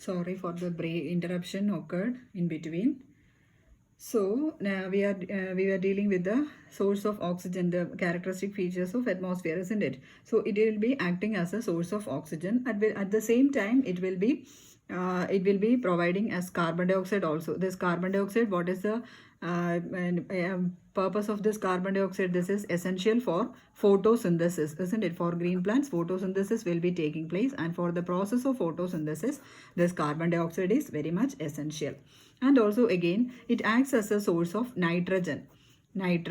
Sorry for the interruption occurred in between. So now we are dealing with the source of oxygen, the characteristic features of atmosphere, isn't it? So it will be acting as a source of oxygen. At the same time, it will be providing as carbon dioxide also. This carbon dioxide, what is the purpose of this carbon dioxide? This is essential for photosynthesis, isn't it? For green plants, photosynthesis will be taking place, and for the process of photosynthesis, this carbon dioxide is very much essential. And also again, it acts as a source of nitrogen. It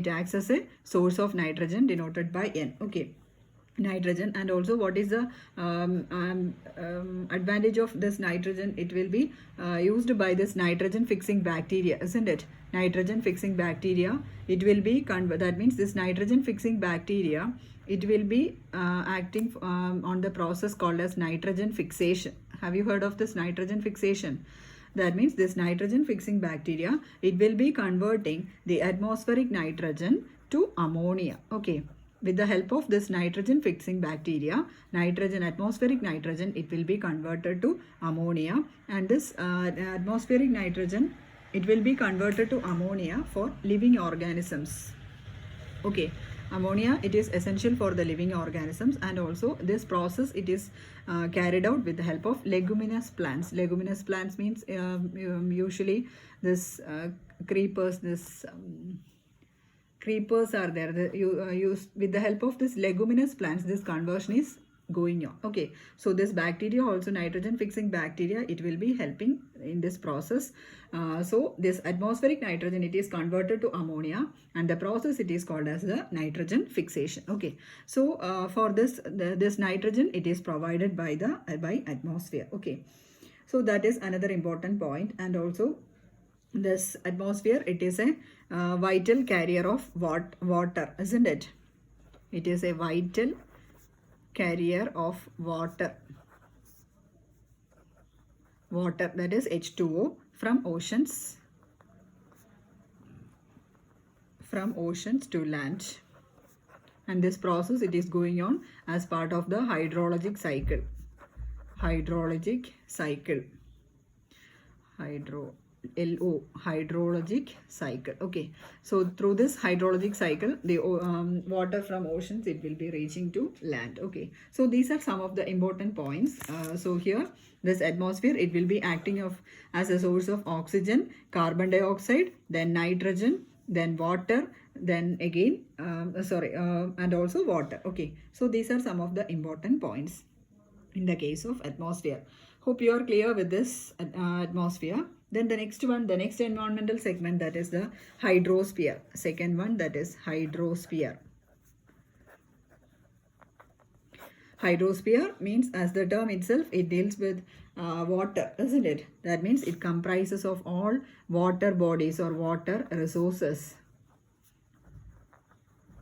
acts as a source of nitrogen denoted by N. Okay, nitrogen. And also, what is the advantage of this nitrogen? It will be used by this nitrogen fixing bacteria, isn't it? Nitrogen fixing bacteria, it will be that means this nitrogen fixing bacteria, it will be acting on the process called as nitrogen fixation. Have you heard of this nitrogen fixation? That means this nitrogen fixing bacteria, it will be converting the atmospheric nitrogen to ammonia. Okay, with the help of this nitrogen fixing bacteria, atmospheric nitrogen, it will be converted to ammonia, and this atmospheric nitrogen, it will be converted to ammonia for living organisms. Okay, ammonia, it is essential for the living organisms, and also this process, it is carried out with the help of leguminous plants. Leguminous plants means usually this creepers, creepers are there. With the help of this leguminous plants, this conversion is going on. Okay, so this bacteria also, nitrogen fixing bacteria, it will be helping in this process. So this atmospheric nitrogen, it is converted to ammonia, and the process, it is called as the nitrogen fixation. Okay, so for this nitrogen, it is provided by atmosphere. Okay, so that is another important point. And also, this atmosphere, it is a vital carrier of water, isn't it? It is a vital carrier of water, that is H2O, from oceans to land. And this process, it is going on as part of the hydrologic cycle. Hydrologic cycle. Okay, so through this hydrologic cycle, the water from oceans, it will be reaching to land. Okay, so these are some of the important points. So here, this atmosphere, it will be acting as a source of oxygen, carbon dioxide, then nitrogen, then water, then again and also water. Okay, so these are some of the important points in the case of atmosphere. Hope you are clear with this atmosphere. Then the next environmental segment, that is the hydrosphere. Second one, that is hydrosphere. Hydrosphere means, as the term itself, it deals with water, isn't it? That means it comprises of all water bodies or water resources.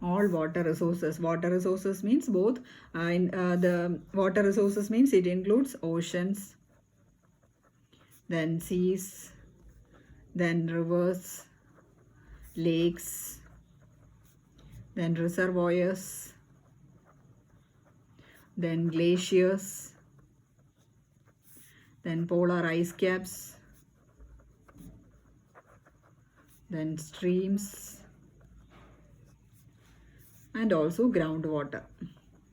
All water resources. Water resources means both the water resources means it includes oceans, then seas, then rivers, lakes, then reservoirs, then glaciers, then polar ice caps, then streams, and also groundwater.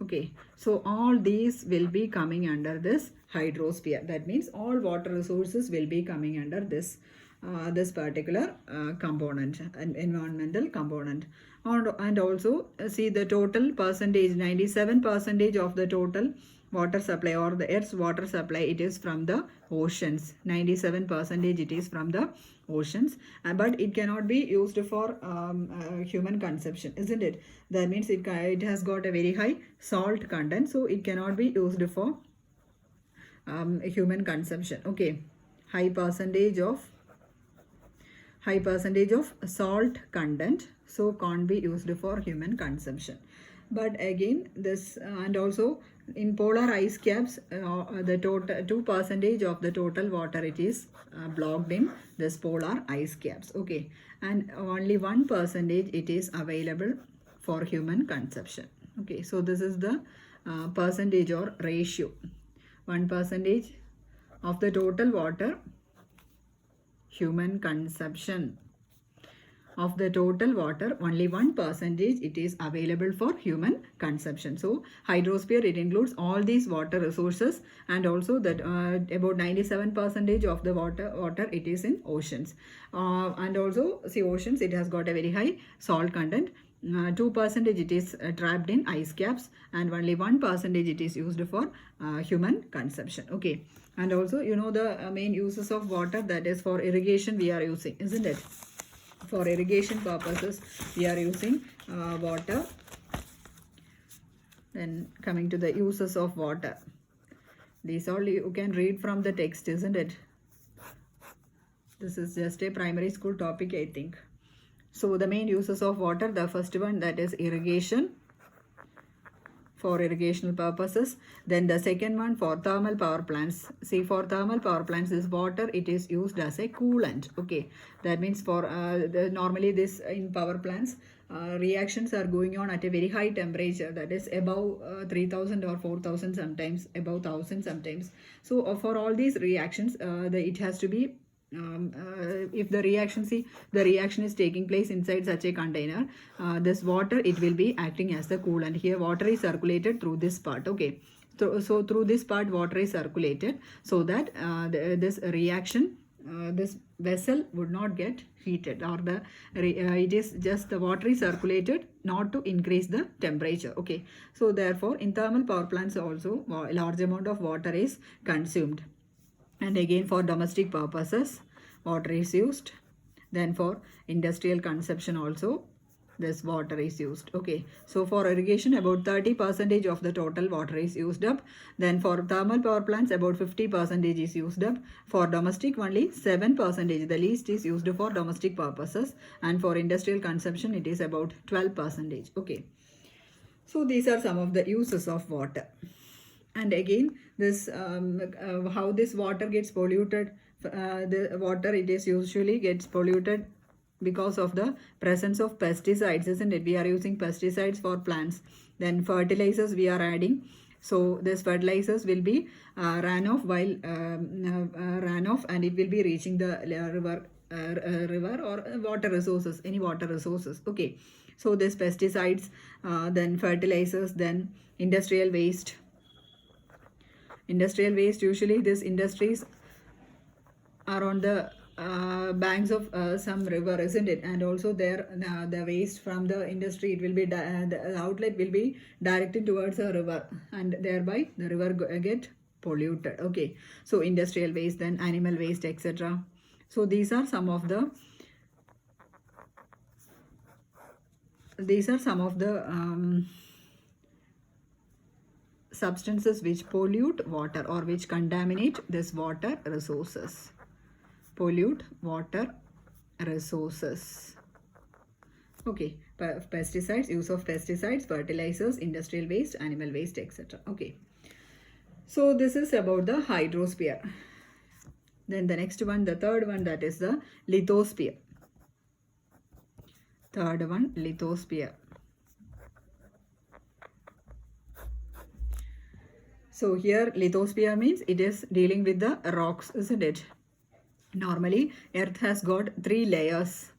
Okay, so all these will be coming under this hydrosphere. That means all water resources will be coming under this particular component, an environmental component. And also see the total percentage, 97% of the total water supply, or the Earth's water supply, it is from the oceans. 97% it is from the oceans, but it cannot be used for human consumption, isn't it? That means it has got a very high salt content, so it cannot be used for human consumption. Okay, high percentage of salt content, so can't be used for human consumption. But again, this and also in polar ice caps, the total 2% of the total water, it is blocked in this polar ice caps. Okay, and only 1% it is available for human consumption. Okay, so this is the percentage or ratio. 1% of the total water human consumption. Of the total water, only 1% it is available for human consumption. So hydrosphere, it includes all these water resources, and also that about 97% of the water it is in oceans, and also see, oceans, it has got a very high salt content. 2% it is trapped in ice caps, and only 1% it is used for human consumption. Okay, and also you know the main uses of water, that is for irrigation we are using, isn't it? For irrigation purposes we are using water. Then coming to the uses of water, these all you can read from the text, isn't it? This is just a primary school topic, I think. So the main uses of water, the first one, that is irrigation, for irrigational purposes. Then the second one, for thermal power plants. See, for thermal power plants, this water, it is used as a coolant. Okay, that means for normally this in power plants, reactions are going on at a very high temperature, that is above 3000 or 4000, sometimes above 1000 sometimes. So for all these reactions, it has to be if the reaction is taking place inside such a container, this water, it will be acting as the coolant. Here water is circulated through this part. Okay, so through this part water is circulated, so that this reaction, this vessel would not get heated, or it is just the water is circulated not to increase the temperature. Okay, so therefore in thermal power plants also a large amount of water is consumed. And again, for domestic purposes water is used. Then for industrial consumption also this water is used. Okay, so for irrigation about 30% of the total water is used up. Then for thermal power plants about 50% is used up. For domestic only 7%, the least is used for domestic purposes, and for industrial consumption it is about 12%. Okay, so these are some of the uses of water. And again, this how this water gets polluted, the water, it is usually gets polluted because of the presence of pesticides, isn't it? We are using pesticides for plants. Then fertilizers we are adding, so this fertilizers will be ran off and it will be reaching the river or water resources, any water resources. Okay, so this pesticides, then fertilizers, then industrial waste. Industrial waste, usually these industries are on the banks of some river, isn't it? And also there the waste from the industry, it will be the outlet will be directed towards a river, and thereby the river get polluted. Okay, so industrial waste, then animal waste, etc. So these are some of the substances which pollute water or which contaminate this water resources. Pollute water resources. Okay, pesticides, use of pesticides, fertilizers, industrial waste, animal waste, etc. Okay, so this is about the hydrosphere. Then the next one, the third one, that is the lithosphere. Third one, lithosphere. So here lithosphere means it is dealing with the rocks, isn't it? Normally earth has got 3 layers.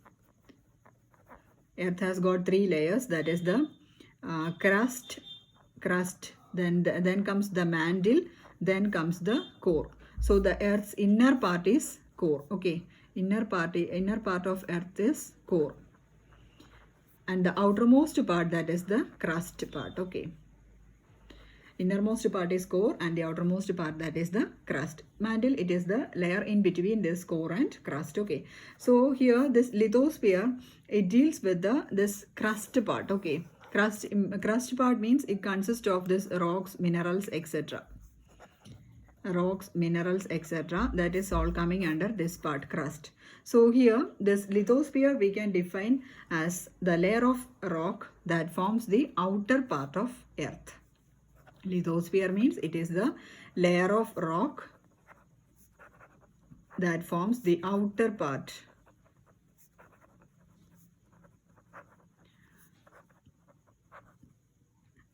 Earth has got 3 layers, that is the crust, then comes the mantle, then comes the core. So the earth's inner part is core. Okay, inner part of earth is core, and the outermost part, that is the crust part. Okay, innermost part is core and the outermost part, that is the crust. Mantle, it is the layer in between this core and crust. Okay, so here this lithosphere, it deals with this crust part. Okay, crust part means it consists of this rocks, minerals, etc. Rocks, minerals, etc. That is all coming under this part, crust. So here this lithosphere we can define as the layer of rock that forms the outer part of earth. Lithosphere means it is the layer of rock that forms the outer part.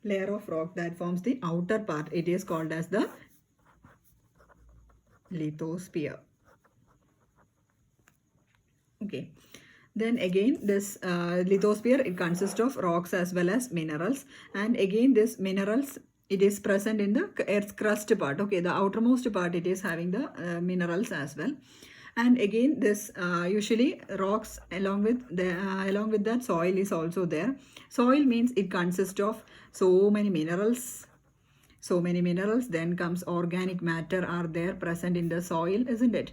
Layer of rock that forms the outer part, it is called as the Lithosphere. Okay. Then again this lithosphere, it consists of rocks as well as minerals, and again this minerals, it is present in the earth's crust part. Okay, the outermost part, it is having the minerals as well. And again this usually rocks along with that soil is also there. Soil means it consists of so many minerals. Then comes organic matter are there present in the soil, isn't it?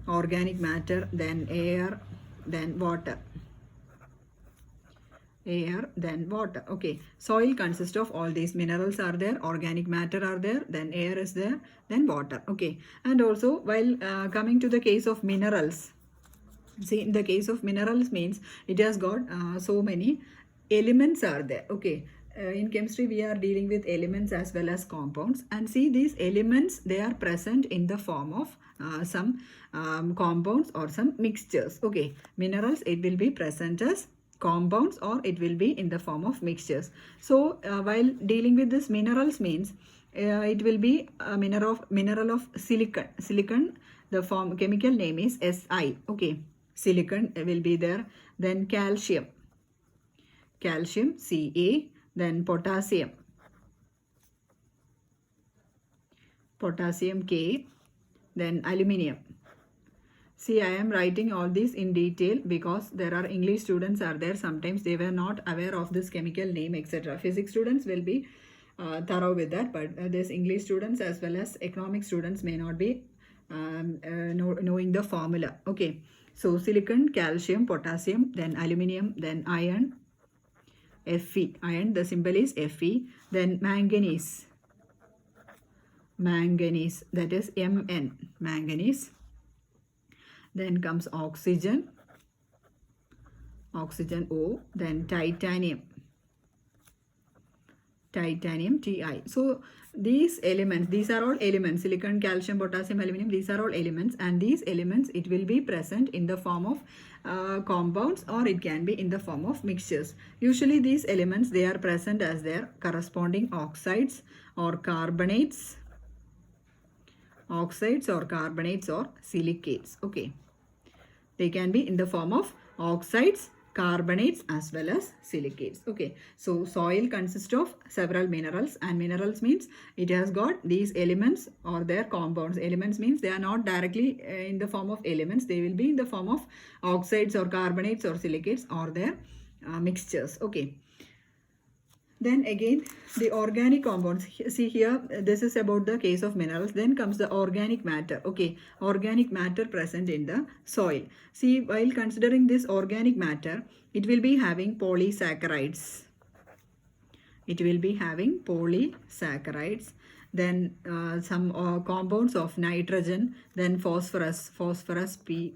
Organic matter, then air, then water. Air, then water. Okay, soil consists of all these minerals are there, organic matter are there, then air is there, then water. Okay, and also while coming to the case of minerals, see, in the case of minerals means it has got so many elements are there. Okay, in chemistry we are dealing with elements as well as compounds, and see, these elements, they are present in the form of some compounds or some mixtures. Okay, minerals, it will be present as compounds or it will be in the form of mixtures. So while dealing with this minerals means it will be a mineral of silicon. The chemical name is Si. Okay, silicon will be there. Then calcium, Ca, then potassium, K, then aluminium. See, I am writing all this in detail because there are English students are there. Sometimes they were not aware of this chemical name, etc. Physics students will be thorough with that, but this English students as well as economic students may not be knowing the formula. Okay, so silicon, calcium, potassium, then aluminium, then iron, Fe. Iron, the symbol is Fe. Then manganese, that is Mn, manganese. Then comes oxygen, O. Then titanium, Ti. So these elements, these are all elements, silicon, calcium, potassium, aluminum, these are all elements, and these elements, it will be present in the form of compounds or it can be in the form of mixtures. Usually these elements, they are present as their corresponding oxides or carbonates, or silicates. Okay, they can be in the form of oxides, carbonates as well as silicates. Okay, so soil consists of several minerals, and minerals means it has got these elements or their compounds. Elements means they are not directly in the form of elements, they will be in the form of oxides or carbonates or silicates or their mixtures. Okay, then again the organic compounds. See here, this is about the case of minerals. Then comes the organic matter. Okay, organic matter present in the soil. See, while considering this organic matter, it will be having polysaccharides. Then some compounds of nitrogen, then phosphorus, P.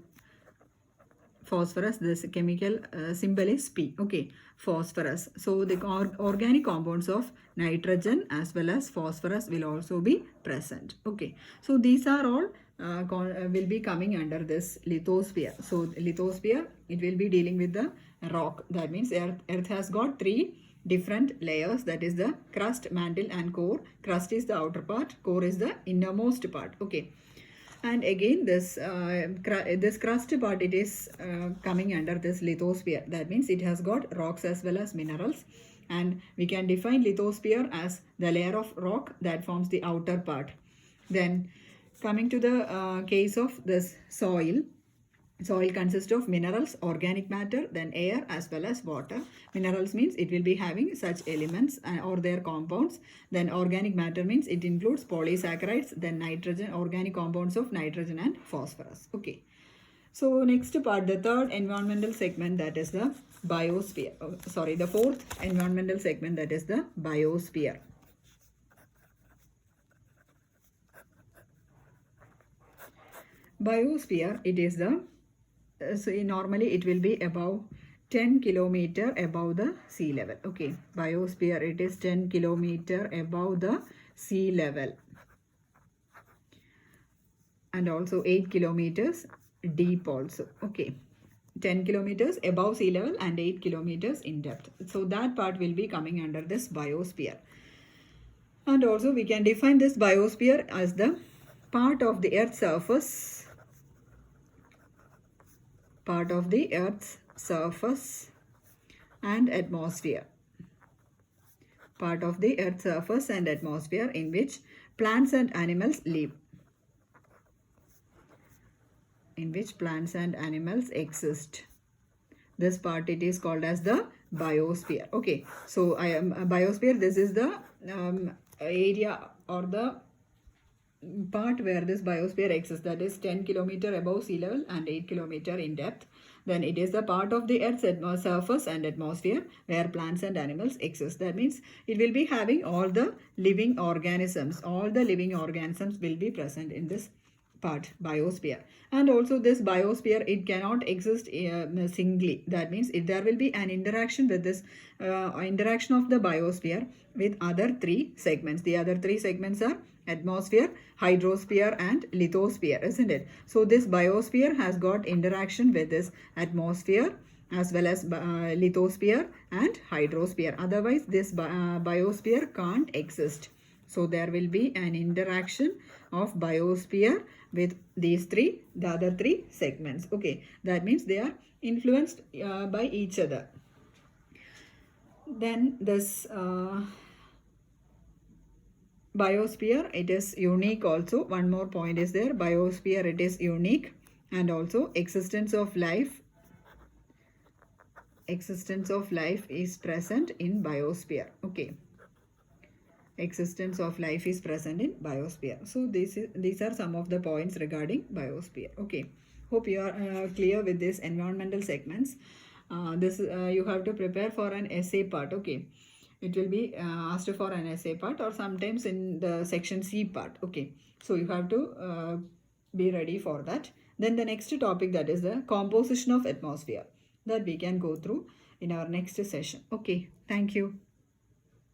Phosphorus, this chemical symbol is P. Okay, phosphorus. So the organic compounds of nitrogen as well as phosphorus will also be present. Okay, so these are all will be coming under this lithosphere. So lithosphere, it will be dealing with the rock. That means earth has got three different layers, that is the crust, mantle and core. Crust is the outer part, core is the innermost part. Okay, and again this crust part, it is coming under this lithosphere. That means it has got rocks as well as minerals, and we can define lithosphere as the layer of rock that forms the outer part. Then coming to the case of this soil. Soil consists of minerals, organic matter, then air as well as water. Minerals means it will be having such elements or their compounds. Then organic matter means it includes polysaccharides, then nitrogen, organic compounds of nitrogen and phosphorus. Okay. So next part, the third environmental segment, that is the biosphere. The fourth environmental segment, that is the biosphere. Biosphere, it is the so normally it will be above 10 kilometer above the sea level. Okay, biosphere, it is 10 kilometer above the sea level, and also 8 kilometers deep also. Okay, 10 kilometers above sea level and 8 kilometers in depth. So that part will be coming under this biosphere. And also we can define this biosphere as the part of the earth's surface, and atmosphere, part of the earth's surface and atmosphere in which plants and animals live, in which plants and animals exist. This part it is called as the biosphere. Okay, so I am biosphere. This is the area or the part where this biosphere exists, that is 10 kilometer above sea level and 8 kilometer in depth. Then it is the part of the earth's surface and atmosphere where plants and animals exist. That means it will be having all the living organisms. All the living organisms will be present in this part, biosphere. And also this biosphere, it cannot exist singly. That means there will be an interaction with this interaction of the biosphere with other three segments. The other three segments are atmosphere, hydrosphere and lithosphere, isn't it? So this biosphere has got interaction with this atmosphere as well as lithosphere and hydrosphere. Otherwise this biosphere can't exist. So there will be an interaction of biosphere with these three, the other three segments. Okay, that means they are influenced by each other. Then this biosphere, it is unique also. One more point is there. Biosphere, it is unique, and also existence of life is present in biosphere. Okay, existence of life is present in biosphere. So these are some of the points regarding biosphere. Okay, hope you are clear with this environmental segments. This you have to prepare for an essay part. Okay, it will be asked for an essay part or sometimes in the section C part. Okay, so you have to be ready for that. Then the next topic, that is the composition of atmosphere, that we can go through in our next session. Okay, thank you.